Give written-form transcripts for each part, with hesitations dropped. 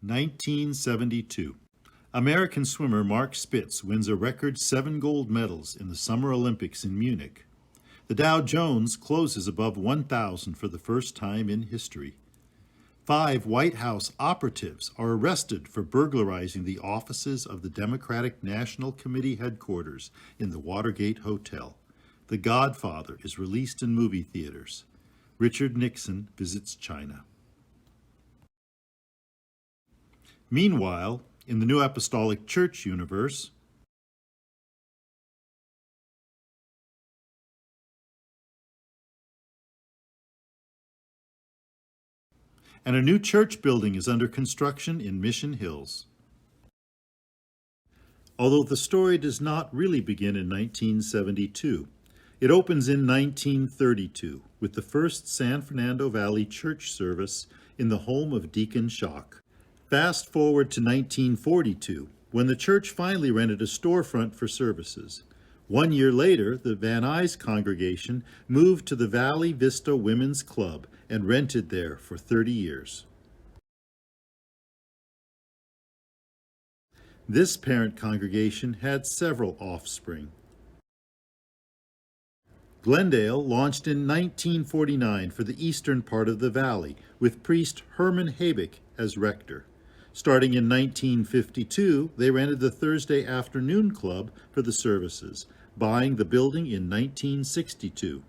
1972. American swimmer Mark Spitz wins a record 7 gold medals in the Summer Olympics in Munich. The Dow Jones closes above 1,000 for the first time in history. 5 White House operatives are arrested for burglarizing the offices of the Democratic National Committee headquarters in the Watergate Hotel. The Godfather is released in movie theaters. Richard Nixon visits China. Meanwhile, in the New Apostolic Church universe, and a new church building is under construction in Mission Hills. Although the story does not really begin in 1972, it opens in 1932 with the first San Fernando Valley church service in the home of Deacon Schock. Fast forward to 1942, when the church finally rented a storefront for services. 1 year later, the Van Nuys congregation moved to the Valley Vista Women's Club and rented there for 30 years. This parent congregation had several offspring. Glendale launched in 1949 for the eastern part of the valley, with priest Herman Habick as rector. Starting in 1952, they rented the Thursday afternoon club for the services, buying the building in 1962.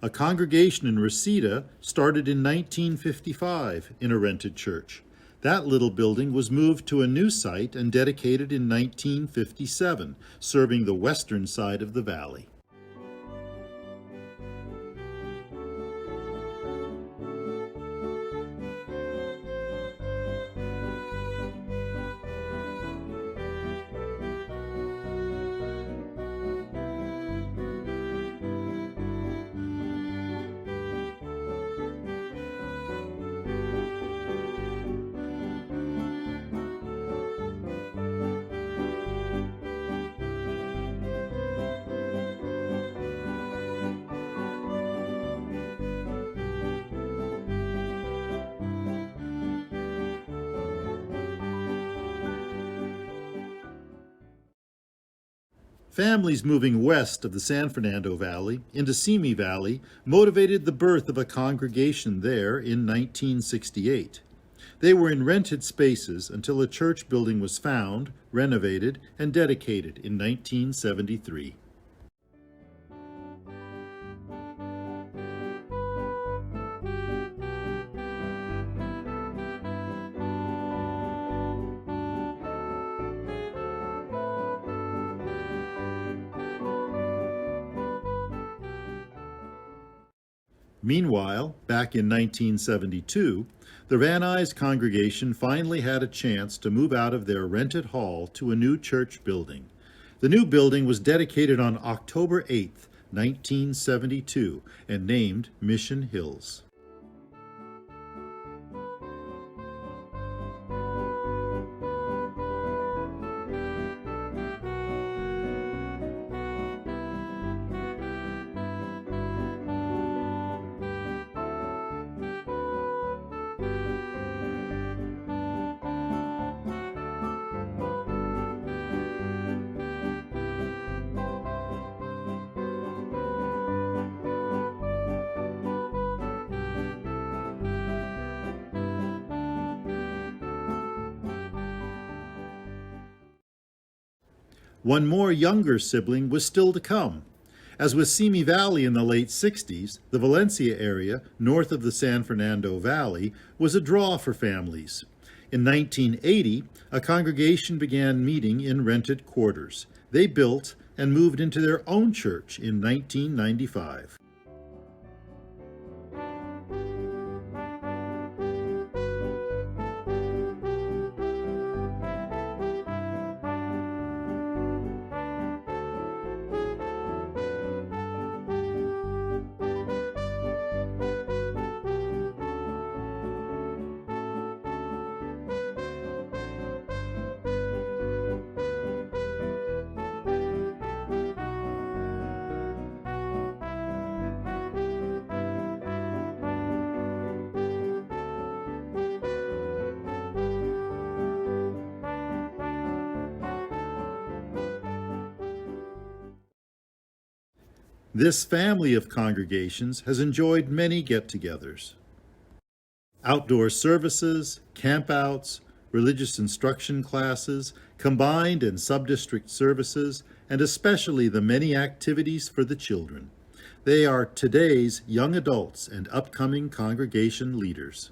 A congregation in Reseda started in 1955 in a rented church. That little building was moved to a new site and dedicated in 1957, serving the western side of the valley. Families moving west of the San Fernando Valley into Simi Valley motivated the birth of a congregation there in 1968. They were in rented spaces until a church building was found, renovated, and dedicated in 1973. Meanwhile, back in 1972, the Van Nuys congregation finally had a chance to move out of their rented hall to a new church building. The new building was dedicated on October 8, 1972, and named Mission Hills. One more younger sibling was still to come. As with Simi Valley in the late 60s, the Valencia area, north of the San Fernando Valley, was a draw for families. In 1980, a congregation began meeting in rented quarters. They built and moved into their own church in 1995. This family of congregations has enjoyed many get-togethers. Outdoor services, campouts, religious instruction classes, combined and sub-district services, and especially the many activities for the children. They are today's young adults and upcoming congregation leaders.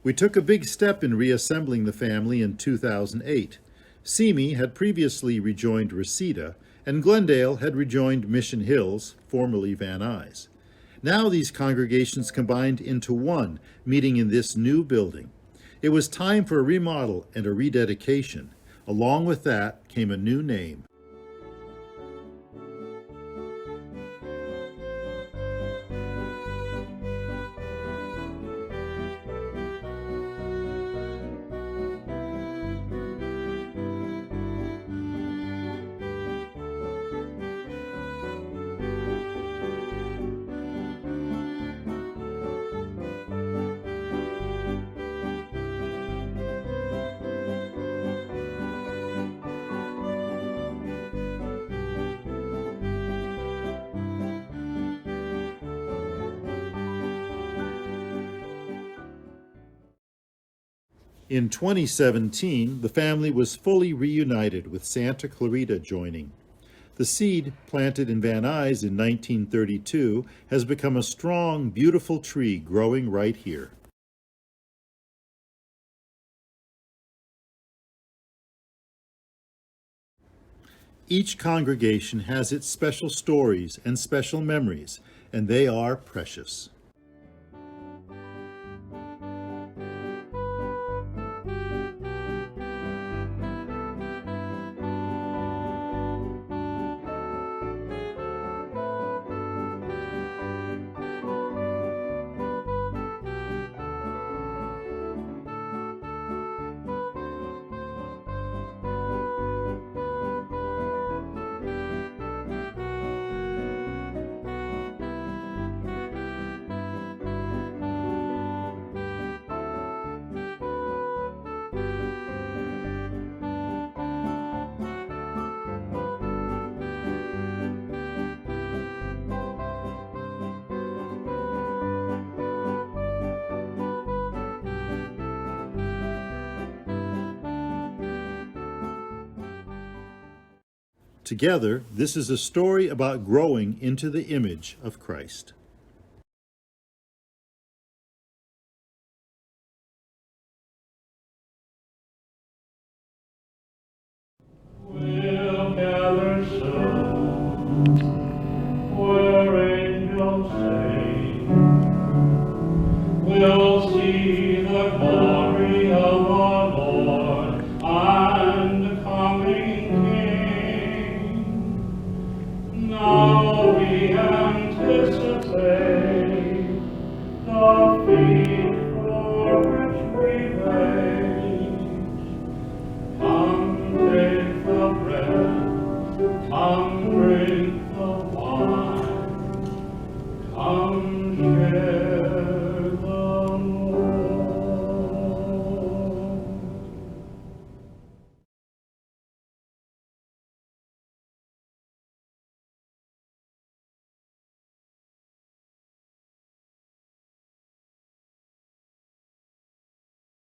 We took a big step in reassembling the family in 2008. Simi had previously rejoined Reseda, and Glendale had rejoined Mission Hills, formerly Van Nuys. Now these congregations combined into one, meeting in this new building. It was time for a remodel and a rededication. Along with that came a new name. In 2017, the family was fully reunited with Santa Clarita joining. The seed, planted in Van Nuys in 1932, has become a strong, beautiful tree growing right here. Each congregation has its special stories and special memories, and they are precious. Together, this is a story about growing into the image of Christ. We'll gather soon, where angels sing. We'll see the